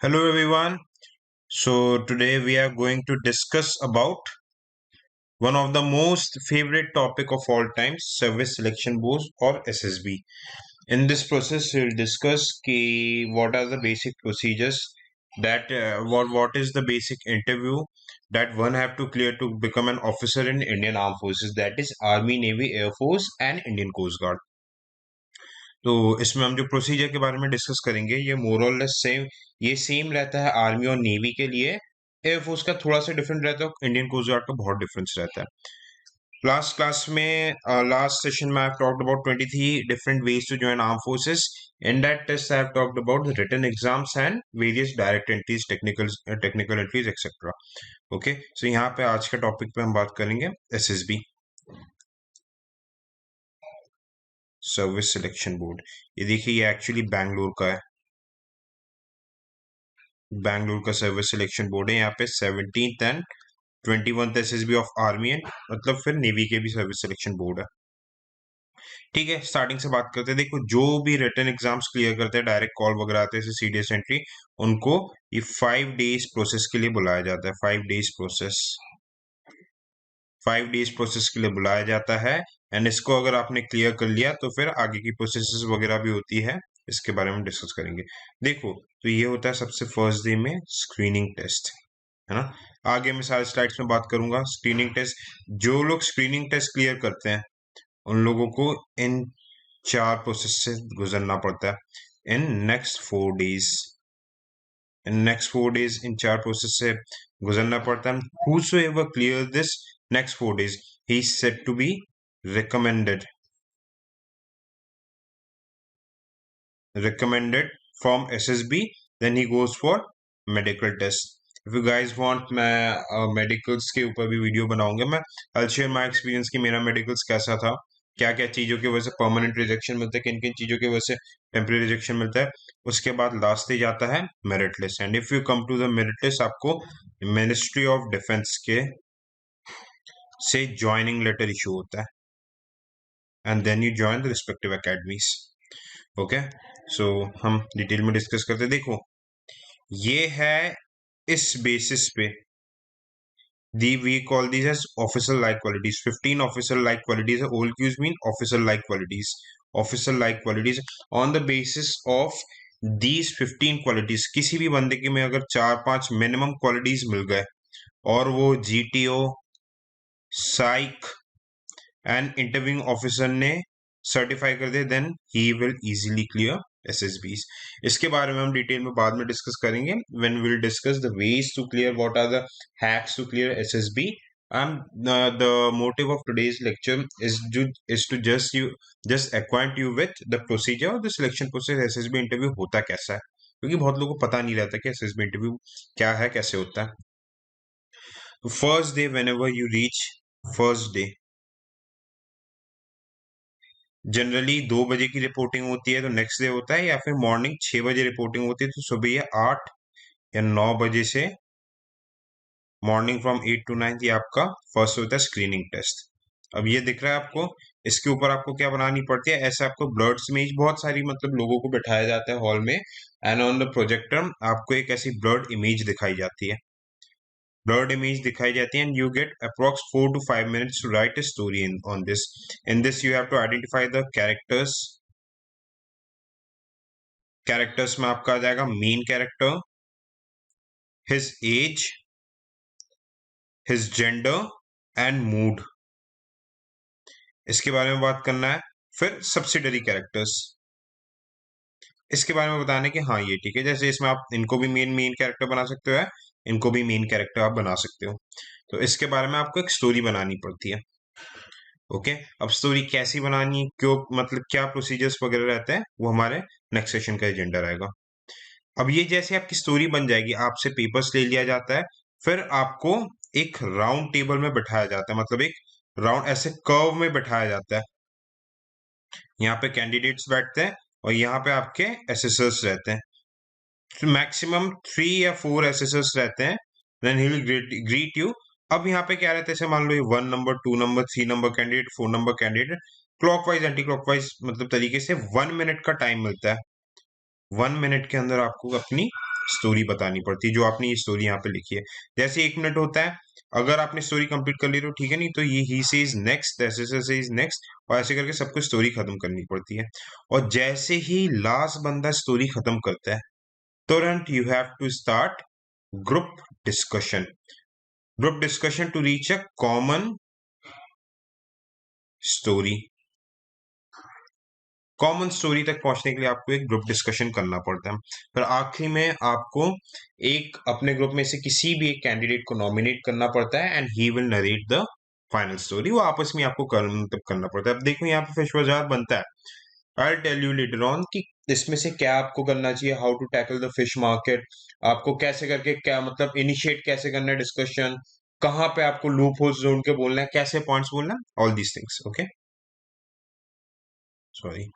Hello everyone. So today we are going to discuss about one of the most favorite topic of all time, service selection board or SSB. In this process, we'll discuss what are the basic procedures that what is the basic interview that one have to clear to become an officer in Indian Armed Forces, that is Army, Navy, Air Force and Indian Coast Guard. तो इसमें हम जो procedure के बारे में discuss करेंगे ये मोर और लेस सेम ये सेम रहता है आर्मी और नेवी के लिए। एयरफोर्स का थोड़ा सा डिफरेंट रहता है, इंडियन कोस्ट गार्ड का बहुत डिफरेंस रहता है। लास्ट क्लास में लास्ट सेशन में I talked about 23 different ways to join arm forces. In that test I talked about written exams and various direct entries, technical entries etcetera. Okay, so यहाँ पे आज के topic पे हम बात करेंगे एसएसबी, सर्विस सिलेक्शन बोर्ड। ये देखिए, ये एक्चुअली बैंगलोर का है, बैंगलोर का सर्विस सिलेक्शन बोर्ड है। यहाँ पे 17th and 21st SSB of army and मतलब फिर नेवी के भी सर्विस सिलेक्शन बोर्ड है। ठीक है, स्टार्टिंग से बात करते हैं। देखो, जो भी रिटन एग्जाम्स क्लियर करते हैं, डायरेक्ट कॉल वगैरह आते हैं सीडीएस एंट्री, उनको ये 5 डेज प्रोसेस के लिए बुलाया जाता है। 5 डेज प्रोसेस, 5 डेज प्रोसेस के लिए बुलाया जाता है। एंड इसको अगर आपने क्लियर कर लिया तो फिर आगे की प्रोसेस वगैरह भी होती है, इसके बारे में डिस्कस करेंगे। देखो, तो ये होता है सबसे फर्स्ट डे में स्क्रीनिंग टेस्ट, है ना। आगे मैं सारे स्लाइड्स में बात करूंगा। स्क्रीनिंग टेस्ट, जो लोग स्क्रीनिंग टेस्ट क्लियर करते हैं उन लोगों को इन 4 प्रोसेस से गुजरना पड़ता है in next 4 days. In 4 process से गुजरना पड़ता है। Whosoever clear this next 4 days, he is said to be recommended from SSB. Then he goes for medical test. If you guys want, मैं मेडिकल्स के ऊपर भी वीडियो बनाऊंगा। मैं I'll share my experience कि मेरा मेडिकल्स कैसा था, क्या क्या चीज़ों की वजह से परमानेंट रिजेक्शन मिलता है, किन किन चीज़ों की वजह से टेम्परेरी रिजेक्शन मिलता है। उसके बाद लास्ट स्टेज आता है merit list. And if you come to the merit list, आपको मिनिस्ट्री ऑफ डिफेंस के से ज्वाइनिंग लेटर इशू होता है and then you join the respective academies. Okay, so हम डिटेल में डिस्कस करते हैं। देखो, ये है इस बेसिस पे we call these as officer like qualities. 15 officer like qualities. All cues mean officer like qualities. Officer like qualities. On the basis of these 15 qualities, किसी भी बंदे के में अगर 4-5 मिनिमम क्वालिटीज मिल गए और वो GTO, psych and interviewing officer ने सर्टिफाई कर दे, then he will easily clear SSBs। इसके बारे में हम डिटेल में बाद में डिस्कस करेंगे when we will discuss the ways to clear, what are the hacks to clear SSB। And the motive of today's lecture is to just acquaint you with the procedure of the selection process। SSB interview होता कैसा है, क्योंकि बहुत लोगों को पता नहीं रहता कि SSB इंटरव्यू क्या है, कैसे होता है। First day, when ever you reach first day, generally 2 बजे की रिपोर्टिंग होती है तो नेक्स्ट डे होता है, या फिर मॉर्निंग 6 बजे रिपोर्टिंग होती है तो सुबह ये 8 या 9 बजे से मॉर्निंग फ्रॉम 8 to 9 ये आपका फर्स्ट होता है स्क्रीनिंग टेस्ट। अब ये दिख रहा है आपको, इसके ऊपर आपको क्या बनानी पड़ती है, ऐसे आपको ब्लड इमेज बहुत सारी मतलब लोगों को बैठाया जाता है हॉल में, एंड ऑन द प्रोजेक्टर आपको एक ऐसी ब्लड इमेज दिखाई जाती है, and you get approx 4 to 5 minutes to write a story on this. In this you have to identify the characters में आपका आ जाएगा main character, his age, his gender and mood, इसके बारे में बात करना है। फिर सब्सिडरी कैरेक्टर्स, इसके बारे में बताना है कि हाँ ये ठीक है, जैसे इसमें आप इनको भी मेन कैरेक्टर बना सकते हो, इनको भी मेन कैरेक्टर आप बना सकते हो। तो इसके बारे में आपको एक स्टोरी बनानी पड़ती है। ओके, अब स्टोरी कैसी बनानी, क्यों, मतलब क्या प्रोसीजर्स वगैरह रहते हैं, वो हमारे नेक्स्ट सेशन का एजेंडा रहेगा। अब ये जैसे आपकी स्टोरी बन जाएगी, आपसे पेपर्स ले लिया जाता है, फिर आपको एक राउंड टेबल में बैठाया जाता है, मतलब एक राउंड ऐसे कर्व में बैठाया जाता है। यहाँ पे कैंडिडेट्स बैठते हैं और यहाँ पे आपके एसेसर्स रहते हैं। तो मैक्सिमम 3 या 4 एसेसर्स रहते हैं, then he will greet you. अब यहाँ पे क्या रहता है, जैसे मान लो ये 1 number, 2 number, 3 number candidate, 4 number candidate, clockwise anti clockwise मतलब तरीके से 1 मिनट का टाइम मिलता है। 1 मिनट के अंदर आपको अपनी स्टोरी बतानी पड़ती है, जो आपने ये स्टोरी यहाँ पे लिखी है। जैसे 1 मिनट होता है, अगर आपने स्टोरी कंप्लीट कर ली तो ठीक है, नहीं तो ये ही सेज नेक्स्ट, ऐसे सेज नेक्स्ट, और ऐसे करके सबको स्टोरी खत्म करनी पड़ती है। और जैसे ही लास्ट बंदा स्टोरी खत्म करता है, तुरंत you have to start group discussion. Group discussion to reach a common story. Common story तक पहुंचने के लिए आपको एक ग्रुप डिस्कशन करना पड़ता है। फिर आखिरी में आपको एक अपने ग्रुप में से किसी भी एक कैंडिडेट को नॉमिनेट करना पड़ता है, and he will narrate the final story. वो आपस में आपको करना पड़ता है। अब देखो यहाँ पे फिश बाजार बनता है। I tell you later on कि इसमें से क्या आपको करना चाहिए, how to tackle the fish market, आपको कैसे करके क्या मतलब इनिशिएट कैसे करना है डिस्कशन, कहाँ पे आपको लूप होल्स ढूंढ के बोलना है, कैसे पॉइंट्स बोलना है, all these things. Okay, sorry.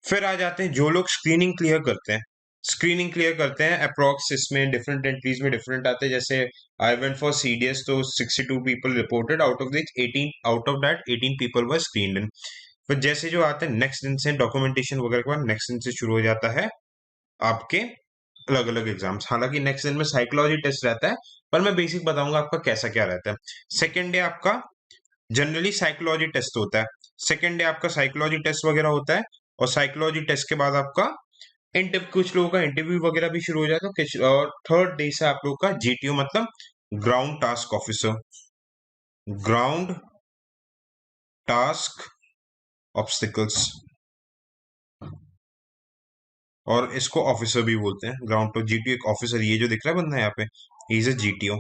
फिर आ जाते हैं जो लोग स्क्रीनिंग क्लियर करते हैं। स्क्रीनिंग क्लियर करते हैं अप्रोक्स, इसमें डिफरेंट एंट्रीज में डिफरेंट आते हैं। जैसे आई वेंट फॉर सीडीएस, तो 62 people reported, out of this 18, out of that 18 people were screened in. फिर जैसे जो आते हैं नेक्स्ट दिन से डॉक्यूमेंटेशन वगैरह के बाद नेक्स्ट दिन से शुरू हो जाता है आपके अलग अलग एग्जाम्स। हालांकि नेक्स्ट दिन में साइकोलॉजी टेस्ट रहता है, पर मैं बेसिक बताऊंगा आपका कैसा क्या रहता है। सेकेंड डे आपका जनरली साइकोलॉजी टेस्ट होता है। सेकेंड डे आपका साइकोलॉजी टेस्ट वगैरह होता है, और साइकोलॉजी टेस्ट के बाद आपका इंटरव्यू, कुछ लोगों का इंटरव्यू वगैरह भी शुरू हो जाता है। और थर्ड डे से आप लोगों का जीटीओ मतलब ground task officer, ground task obstacles, और इसको ऑफिसर भी बोलते हैं। ग्राउंड टू जीटीओ एक ऑफिसर, ये जो दिख रहा है बंदा यहाँ पे, इज अ जीटीओ।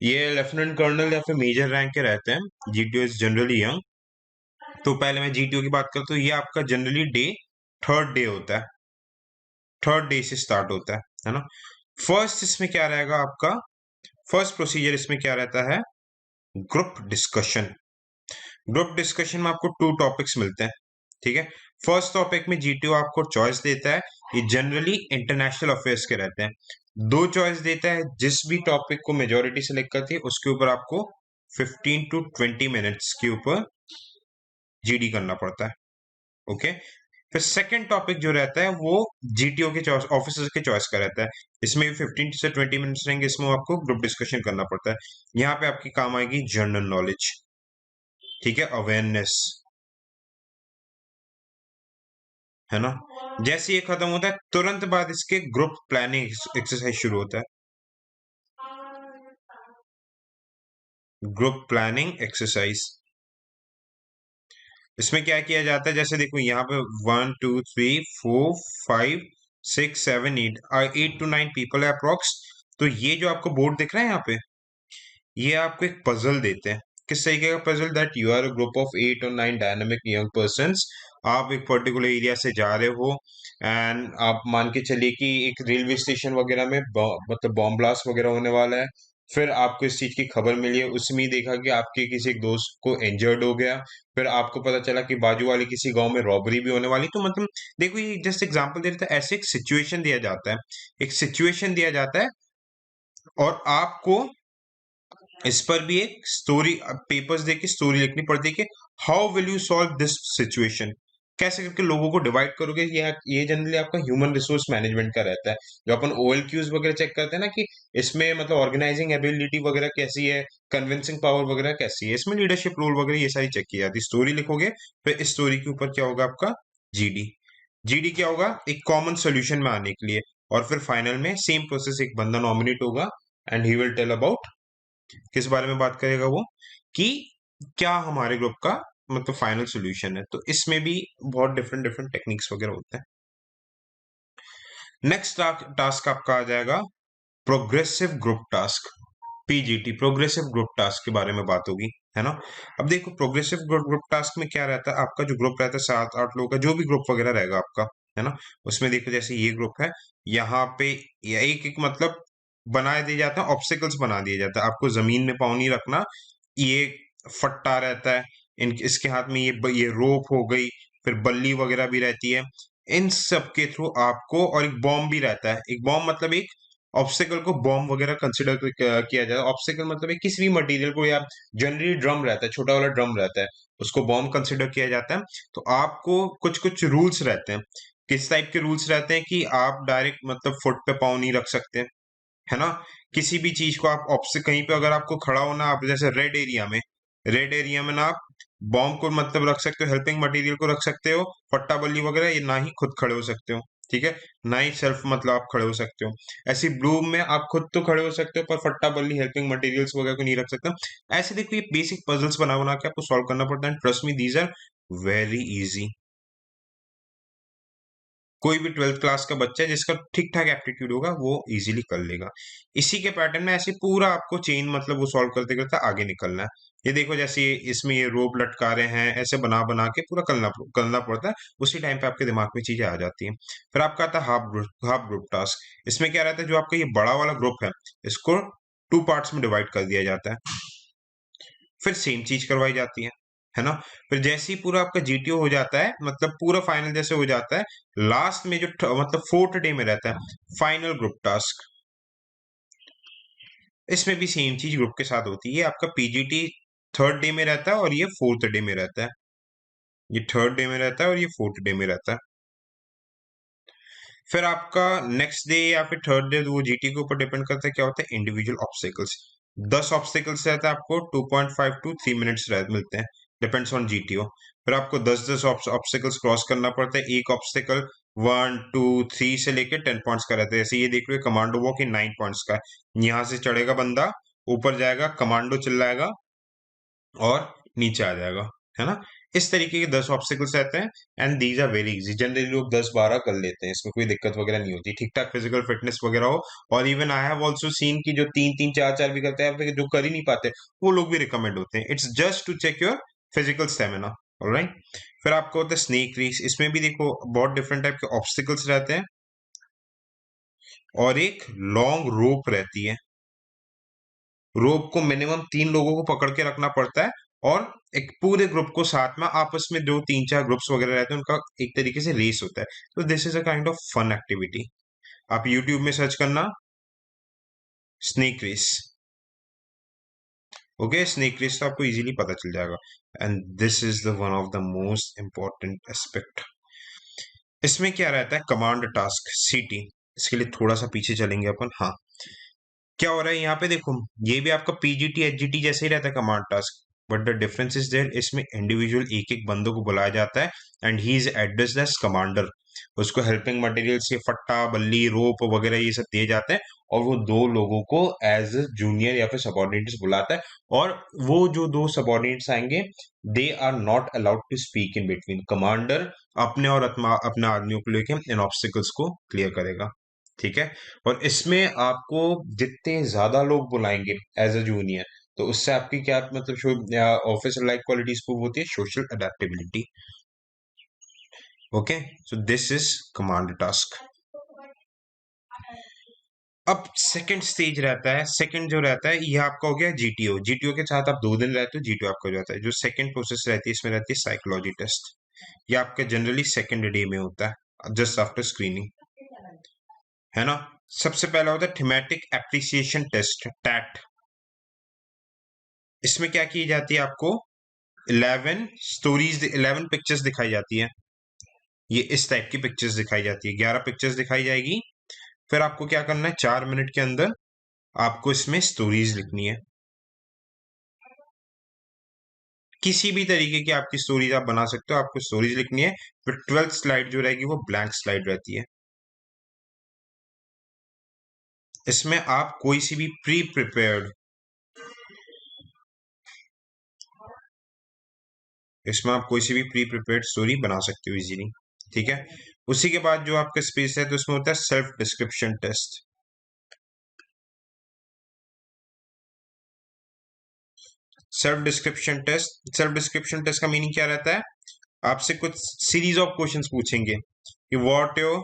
ये लेफ्टिनेंट कर्नल या फिर मेजर रैंक के रहते हैं। GTO is generally young. तो पहले मैं जीटीओ की बात करता हूँ। ये आपका जनरली डे थर्ड डे होता है, थर्ड डे से स्टार्ट होता है ना। फर्स्ट इसमें क्या रहेगा आपका, फर्स्ट प्रोसीजर इसमें क्या रहता है, ग्रुप डिस्कशन। ग्रुप डिस्कशन में आपको 2 टॉपिक्स मिलते हैं, ठीक है। फर्स्ट टॉपिक में जीटीओ आपको चॉइस देता है, ये जनरली इंटरनेशनल अफेयर्स के रहते हैं। 2 चॉइस देता है, जिस भी टॉपिक को मेजोरिटी सेलेक्ट करती है उसके ऊपर आपको 15 टू 20 मिनट्स के ऊपर जीडी करना पड़ता है। ओके। फिर सेकंड टॉपिक जो रहता है वो जीटीओ के चॉइस, ऑफिसर्स के चॉइस का रहता है। इसमें भी 15 से 20 मिनट्स रहेंगे, इसमें आपको ग्रुप डिस्कशन करना पड़ता है। यहाँ पे आपकी काम आएगी जनरल नॉलेज, ठीक है, अवेयरनेस, है ना। जैसे ये खत्म होता है तुरंत बाद इसके ग्रुप प्लानिंग एक्सरसाइज शुरू होता है। ग्रुप प्लानिंग एक्सरसाइज, इसमें क्या किया जाता है, जैसे देखो यहाँ पे 1 2 3 4 5 6 7 8 8 to 9 पीपल है अप्रोक्स। तो ये जो आपको बोर्ड दिख रहा है यहाँ पे, ये आपको एक पजल देते हैं। किस तरीके का puzzle, that you are a group of 8 और 9 डायनामिक यंग पर्संस। आप एक पर्टिकुलर एरिया से जा रहे हो, एंड आप मान के चलिए कि एक रेलवे स्टेशन वगैरह में मतलब बॉम्ब ब्लास्ट वगैरह होने वाला है। फिर आपको इस चीज की खबर मिली है, उसमें ही देखा कि आपके किसी एक दोस्त को इंजर्ड हो गया। फिर आपको पता चला कि बाजू वाले किसी गांव में रॉबरी भी होने वाली। तो मतलब देखो, ये जस्ट एग्जांपल दे रहा था, ऐसे एक सिचुएशन दिया जाता है, एक सिचुएशन दिया जाता है, और आपको इस पर भी एक स्टोरी, पेपर्स देके स्टोरी लिखनी पड़ती है कि how will you solve this situation, कैसे करके लोगों को डिवाइड करोगे। ये जनरली आपका ह्यूमन रिसोर्स मैनेजमेंट का रहता है। जो अपन ओएलक्यूज वगैरह चेक करते हैं ना, कि इसमें मतलब ऑर्गेनाइजिंग एबिलिटी वगैरह कैसी है, कन्विंसिंग पावर वगैरह कैसी है, इसमें लीडरशिप रोल वगैरह ये सारी चेक की जाती है। स्टोरी लिखोगे, फिर इस स्टोरी के ऊपर क्या होगा आपका जीडी। जीडी क्या होगा, एक कॉमन सोल्यूशन में आने के लिए। और फिर फाइनल में सेम प्रोसेस, एक बंदा नॉमिनेट होगा, and he will tell about, किस बारे में बात करेगा वो, कि क्या हमारे ग्रुप का मतलब फाइनल सॉल्यूशन है। तो इसमें भी बहुत डिफरेंट डिफरेंट टेक्निक्स वगैरह होते हैं। नेक्स्ट टास्क आपका आ जाएगा progressive group task, PGT, progressive group task के बारे में बात होगी, है ना। अब देखो प्रोग्रेसिव ग्रुप टास्क में क्या रहता है, आपका जो ग्रुप रहता है 7-8 लोगों का, जो भी ग्रुप वगैरह रहेगा आपका, है ना। उसमें देखो जैसे ये ग्रुप है, यहाँ पे एक एक मतलब बना दिए जाते हैं, ऑब्स्टिकल्स बना दिए जाते हैं। आपको जमीन में पाँव नहीं रखना, ये फट्टा रहता है, इसके हाथ में ये रोप हो गई, फिर बल्ली वगैरह भी रहती है। इन सब के थ्रू आपको, और एक बॉम्ब भी रहता है। एक बॉम्ब मतलब एक ऑब्स्टिकल को बॉम्ब वगैरह कंसिडर किया जाता है। ऑब्स्टिकल मतलब एक किसी भी मटेरियल को, या जनरली ड्रम रहता है, छोटा वाला ड्रम रहता है, उसको बॉम्ब कंसिडर किया जाता है। तो आपको कुछ कुछ रूल्स रहते हैं किस टाइप के रूल्स रहते हैं कि आप डायरेक्ट मतलब फुट पे पाँव नहीं रख सकते, है ना। किसी भी चीज को आप ऑप्स कहीं पे अगर आपको खड़ा होना, आप जैसे रेड एरिया में ना आप बॉम्ब को मतलब रख सकते हो, हेल्पिंग मटेरियल को रख सकते हो, पट्टा बल्ली वगैरह, ये ना ही खुद खड़े हो सकते हो, ठीक है। ना ही सेल्फ मतलब आप खड़े हो सकते हो। ऐसी ब्लू में आप खुद तो खड़े हो सकते हो पर फट्टा बल्ली हेल्पिंग मटेरियल्स वगैरह को नहीं रख सकते हो। ऐसे देखो ये बेसिक पजल्स बना बना के आपको सॉल्व करना पड़ता है। Trust me these are very easy. कोई भी 12th क्लास का बच्चा है जिसका ठीक ठाक एप्टीट्यूड होगा वो इजीली कर लेगा। इसी के पैटर्न में ऐसे पूरा आपको चेन मतलब वो सॉल्व करते करते आगे निकलना है। ये देखो जैसे इसमें ये रोप लटका रहे हैं, ऐसे बना बना के पूरा करना करना पड़ता है। उसी टाइम पे आपके दिमाग में चीजें आ जाती हैं। फिर आपका आता है हाफ ग्रुप टास्क। इसमें क्या रहता है, जो आपका ये बड़ा वाला ग्रुप है इसको 2 पार्ट्स में डिवाइड कर दिया जाता है, फिर सेम चीज करवाई जाती है ना। फिर जैसे ही पूरा आपका जीटीओ हो जाता है, मतलब पूरा फाइनल जैसे हो जाता है, लास्ट में जो मतलब 4th डे में रहता है फाइनल ग्रुप टास्क। इसमें भी सेम चीज ग्रुप के साथ होती है। आपका पीजीटी 3rd डे में रहता है और ये 4th डे में रहता है। ये 3rd डे में रहता है और ये 4th डे में रहता है। फिर आपका नेक्स्ट डे या फिर 3rd डे वो जीटी के ऊपर डिपेंड करता है क्या होता है इंडिविजुअल ऑब्स्टिकल्स। 10 ऑब्स्टिकल्स रहता है, आपको 2.5 to 3 मिनट्स मिलते हैं, डिपेंड्स ऑन जीटीओ। फिर आपको 10-10 ऑब्स्टिकल्स क्रॉस करना पड़ता है। एक ऑब्स्टिकल 1 2 3 से लेके 10 पॉइंट्स का रहता है। जैसे ये देख लो कमांडो वॉक 9 पॉइंट्स का है। यहाँ से चढ़ेगा बंदा, ऊपर जाएगा, कमांडो चिल्लाएगा और नीचे आ जाएगा, है ना। इस तरीके के 10 ऑब्स्टिकल्स रहते हैं and these are very easy. Generally लोग 10-12 कर लेते हैं, इसमें कोई दिक्कत वगैरह नहीं होती, ठीक ठाक फिजिकल फिटनेस वगैरह हो। और even I have also seen की जो 3-3 4-4 भी करते हैं, फिर जो कर ही नहीं पाते वो लोग भी रिकमेंड होते हैं। It's just to check your physical stamina. Alright. फिर आपको होता है स्नेक रेस। इसमें भी देखो बहुत डिफरेंट टाइप के ऑब्स्टिकल्स रहते हैं और एक लॉन्ग रोप रहती है। रोप को मिनिमम 3 लोगों को पकड़ के रखना पड़ता है और एक पूरे ग्रुप को साथ में आपस में जो 3-4 ग्रुप्स वगैरह रहते हैं उनका एक तरीके से रेस होता है। तो this is a kind of fun activity. आप यूट्यूब में सर्च करना snake race. Okay, snake race तो आपको इजीली पता चल जाएगा। And this is the one of the most important aspect. इसमें क्या रहता है, कमांड टास्क सीटी। इसके लिए थोड़ा सा पीछे चलेंगे अपन। हाँ, क्या हो रहा है यहाँ पे देखो, ये भी आपका पीजीटी एचजीटी जैसे ही रहता है command task, but the difference is there, इसमें इंडिविजुअल एक एक बंदों को बुलाया जाता है and he is addressed as commander. उसको हेल्पिंग मटेरियल्स ये फट्टा बल्ली रोप वगैरह ये सब दिए जाते हैं और वो 2 लोगों को एज जूनियर या फिर सबॉर्डिनेट्स बुलाता है। और वो जो 2 सबॉर्डिनेट्स आएंगे they are not allowed to speak in between. Commander अपने और अपने आदमियों को लेके इन ऑब्स्टिकल्स को क्लियर करेगा, ठीक है। और इसमें आपको जितने ज्यादा लोग बुलाएंगे एज अ जूनियर, तो उससे आपकी क्या मतलब ऑफिसर लाइक क्वालिटीज को होती है social adaptability. Okay, so this is command task. अब सेकंड स्टेज रहता है, सेकंड जो रहता है ये आपका हो गया जीटीओ। जीटीओ के साथ आप 2 दिन रहते हो, जीटीओ आपका हो जाता है। जो सेकंड प्रोसेस रहती है इसमें रहती है साइकोलॉजी टेस्ट। ये आपका जनरली सेकंड डे में होता है जस्ट आफ्टर स्क्रीनिंग, है ना। सबसे पहला होता है थीमेटिक एप्रिसिएशन टेस्ट, टैट। इसमें क्या की जाती है, आपको 11 पिक्चर्स दिखाई जाती है। ये इस टाइप की पिक्चर्स दिखाई जाती है, 11 पिक्चर्स दिखाई जाएगी। फिर आपको क्या करना है, 4 मिनट के अंदर आपको इसमें स्टोरीज लिखनी है। किसी भी तरीके की आपकी स्टोरीज आप बना सकते हो, आपको स्टोरीज लिखनी है। फिर 12th स्लाइड जो रहेगी वो ब्लैंक स्लाइड रहती है। इसमें आप कोई सी भी प्री प्रिपेयर्ड इसमें आप कोई सी भी प्री प्रिपेयर्ड स्टोरी बना सकते हो इजीली, ठीक है। उसी के बाद जो आपका स्पेस है तो उसमें होता है self description test. Self description test का मीनिंग क्या रहता है, आपसे कुछ सीरीज ऑफ क्वेश्चंस पूछेंगे कि व्हाट योर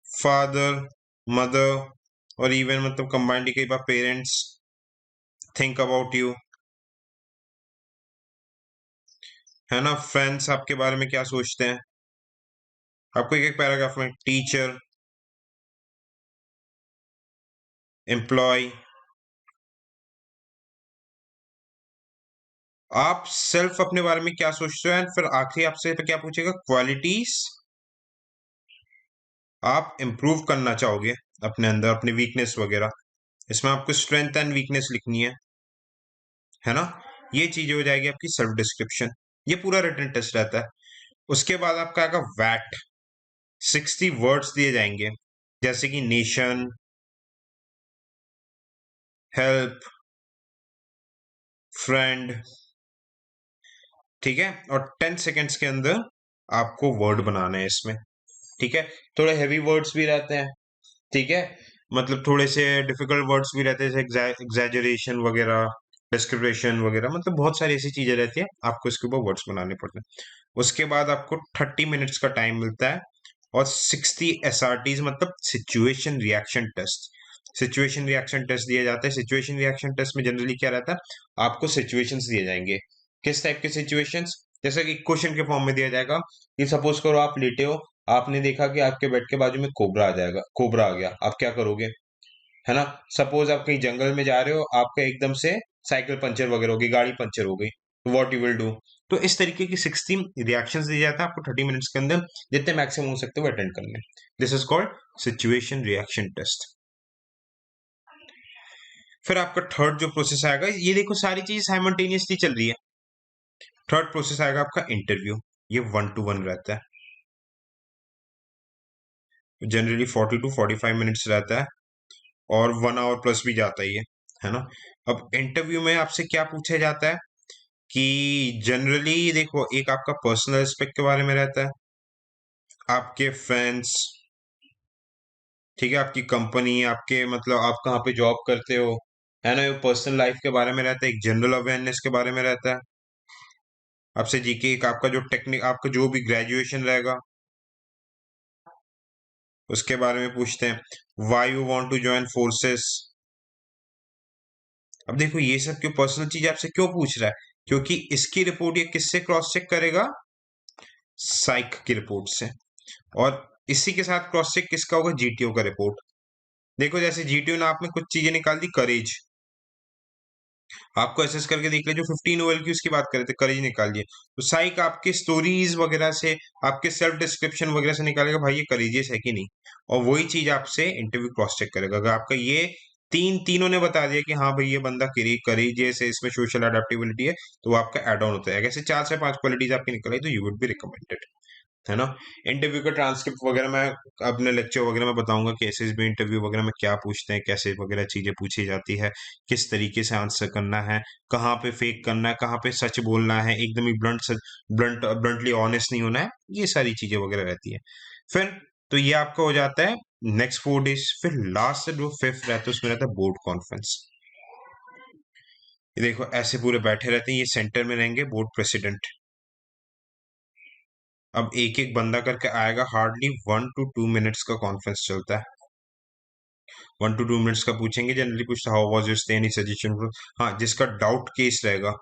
फादर, मदर और इवन मतलब कंबाइंड कई बार पेरेंट्स थिंक अबाउट यू, है ना। फ्रेंड्स आपके बारे में क्या सोचते हैं। आपको एक एक पैराग्राफ में टीचर, एम्प्लॉय, आप सेल्फ अपने बारे में क्या सोचते हो। एंड फिर आखिरी आपसे क्या पूछेगा, क्वालिटीज आप इम्प्रूव करना चाहोगे अपने अंदर, अपनी वीकनेस वगैरह, इसमें आपको स्ट्रेंथ एंड वीकनेस लिखनी है ना। ये चीजें हो जाएगी आपकी सेल्फ डिस्क्रिप्शन। ये पूरा रिटन टेस्ट रहता है। उसके बाद आपका आएगा वैट। 60 वर्ड्स दिए जाएंगे, जैसे कि नेशन, हेल्प, फ्रेंड, ठीक है। और 10 सेकेंड्स के अंदर आपको वर्ड बनाना है इसमें, ठीक है। थोड़े हैवी वर्ड्स भी रहते हैं, ठीक है, मतलब थोड़े से डिफिकल्ट वर्ड्स भी रहते हैं, जैसे एग्जैजरेशन वगैरह, डिस्क्रिप्शन वगैरह, मतलब बहुत सारी ऐसी चीजें रहती है, आपको इसके ऊपर वर्ड्स बनाने पड़ते हैं। उसके बाद आपको 30 मिनट्स का टाइम मिलता है, और 60 SRTs, मतलब situation reaction test. Situation reaction test दिया जाता है। सिचुएशन रिएक्शन टेस्ट में जनरली क्या रहता है, आपको सिचुएशंस दिए जाएंगे। किस टाइप के सिचुएशंस, जैसे कि क्वेश्चन के फॉर्म में दिया जाएगा कि सपोज करो आप लेटे हो, आपने देखा कि आपके बेड के बाजू में कोबरा आ जाएगा, कोबरा आ गया, आप क्या करोगे, है ना। सपोज आप कहीं जंगल में जा रहे हो, आपका एकदम से साइकिल पंचर वगैरह हो गई, गाड़ी पंचर हो गई, तो वॉट यू विल डू। तो इस तरीके की 60 रिएक्शंस दिए जाते हैं आपको 30 मिनट्स के अंदर, जितने मैक्सिमम हो सकते हो अटेंड करने। This is called situation reaction test. फिर आपका थर्ड जो प्रोसेस आएगा, ये देखो सारी चीज साइमल्टेनियसली चल रही है। थर्ड प्रोसेस आएगा आपका इंटरव्यू। ये 1 to 1 रहता है, जनरली 40 to 45 मिनट्स रहता है, और 1 आवर प्लस भी जाता ही है ना। अब इंटरव्यू में आपसे क्या पूछा जाता है कि जनरली देखो, एक आपका पर्सनल एस्पेक्ट के बारे में रहता है, आपके फ्रेंड्स, ठीक है, आपकी कंपनी, आपके मतलब आप कहाँ पे जॉब करते हो, है ना। ये पर्सनल लाइफ के बारे में रहता है, एक जनरल अवेयरनेस के बारे में रहता है, आपसे जीके, एक आपका जो टेक्निक, आपका जो भी ग्रेजुएशन रहेगा उसके बारे में पूछते हैं। Why you want to join forces. अब देखो ये सब क्यों पर्सनल चीज आपसे क्यों पूछ रहा है, क्योंकि इसकी रिपोर्ट ये किससे क्रॉस चेक करेगा, साइक की रिपोर्ट से। और इसी के साथ क्रॉस चेक किसका होगा, जीटीओ का रिपोर्ट। देखो जैसे जीटीओ ने आप में कुछ चीजें निकाल दी, करेज, आपको एसेस करके देख ले, जो 15 OL की उसकी बात कर रहे थे, करेज निकाल दिए। तो साइक आपके स्टोरीज वगैरह से, आपके सेल्फ डिस्क्रिप्शन वगैरह से निकालेगा भाई ये करेजियस है कि नहीं, और वही चीज आपसे इंटरव्यू क्रॉस चेक करेगा। अगर आपका ये तीनों ने बता दिया कि हाँ भाई ये बंदा करेजियस है, इसमें सोशल अडेप्टेबिलिटी है, तो वो आपका एड ऑन होता है। ऐसे 4 से 5 क्वालिटीज आपकी निकल आई, तो यू वुड बी रिकमेंडेड, है ना। इंटरव्यू का ट्रांसक्रिप्ट वगैरह मैं अपने लेक्चर वगैरह में बताऊंगा कि एसएसबी इंटरव्यू वगैरह में क्या पूछते हैं, कैसे वगैरह चीजें पूछी जाती है, किस तरीके से आंसर करना है, कहाँ पे फेक करना है, कहाँ पे सच बोलना है, एकदम ही ब्लंटली ऑनेस्ट नहीं होना है, ये सारी चीजें वगैरह रहती है। फिर तो ये आपका हो जाता है नेक्स्ट 4 डेज। फिर लास्ट जो फिफ्थ रहता है उसमें रहता है बोर्ड कॉन्फ्रेंस। ये देखो ऐसे पूरे बैठे रहते हैं, ये सेंटर में रहेंगे बोर्ड प्रेसिडेंट। अब एक एक बंदा करके आएगा, हार्डली 1 to 2 मिनट्स का कॉन्फ्रेंस चलता है। 1 to 2 मिनट्स का पूछेंगे, जनरली पूछता how was your stay, any suggestion. हाँ, जिसका डाउट केस रहेगा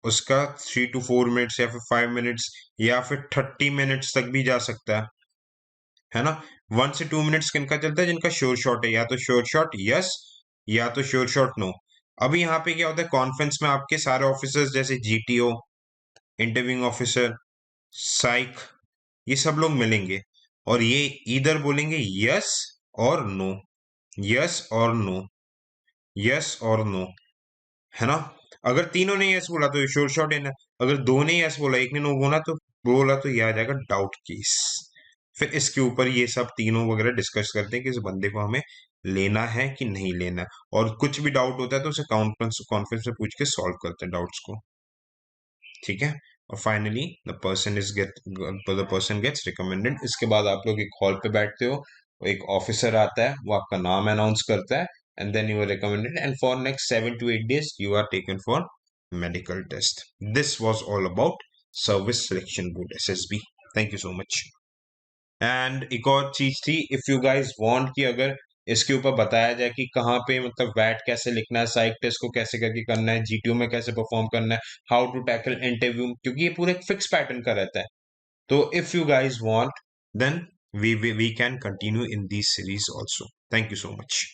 उसका 3 to 4 मिनट्स, या फिर 5 मिनट्स, या फिर 30 मिनट्स तक भी जा सकता है ना। 1 से 2 मिनट्स किनका चलता है, जिनका श्योर शॉट है, या तो श्योर शॉट यस, या तो श्योर शॉट नो। अभी यहाँ पे क्या होता है, कॉन्फ्रेंस में आपके सारे ऑफिसर्स, जैसे जीटीओ, इंटरव्यूइंग ऑफिसर, साइक, ये सब लोग मिलेंगे, और ये इधर बोलेंगे यस और नो, यस और नो, यस और नो, है ना। अगर तीनों ने यस बोला तो श्योर शॉट है ना, अगर दो ने यस बोला, एक ने नो बोला तो ये आ जाएगा डाउट केस। फिर इसके ऊपर ये सब तीनों वगैरह डिस्कस करते हैं कि इस बंदे को हमें लेना है कि नहीं लेना है, और कुछ भी डाउट होता है तो उसे कॉन्फ्रेंस कॉन्फ्रेंस में पूछ के सॉल्व करते हैं डाउट्स को, ठीक है। और finally the person gets recommended. इसके बाद आप लोग एक हॉल पे बैठते हो, एक ऑफिसर आता है, वो आपका नाम अनाउंस करता है, and then you are recommended, and for next 7 to 8 days you are taken for medical test. This was all about service selection board, SSB. Thank you so much. And एक और चीज थी, इफ यू गाइस वांट कि अगर इसके ऊपर बताया जाए कि कहाँ पे मतलब वैट कैसे लिखना है, साइक टेस्ट को कैसे करके करना है, जीटीओ में कैसे परफॉर्म करना है, हाउ टू टैकल इंटरव्यू, क्योंकि ये पूरा एक फिक्स पैटर्न का रहता है। तो if you guys want, then we can continue in these series also. Thank you so much.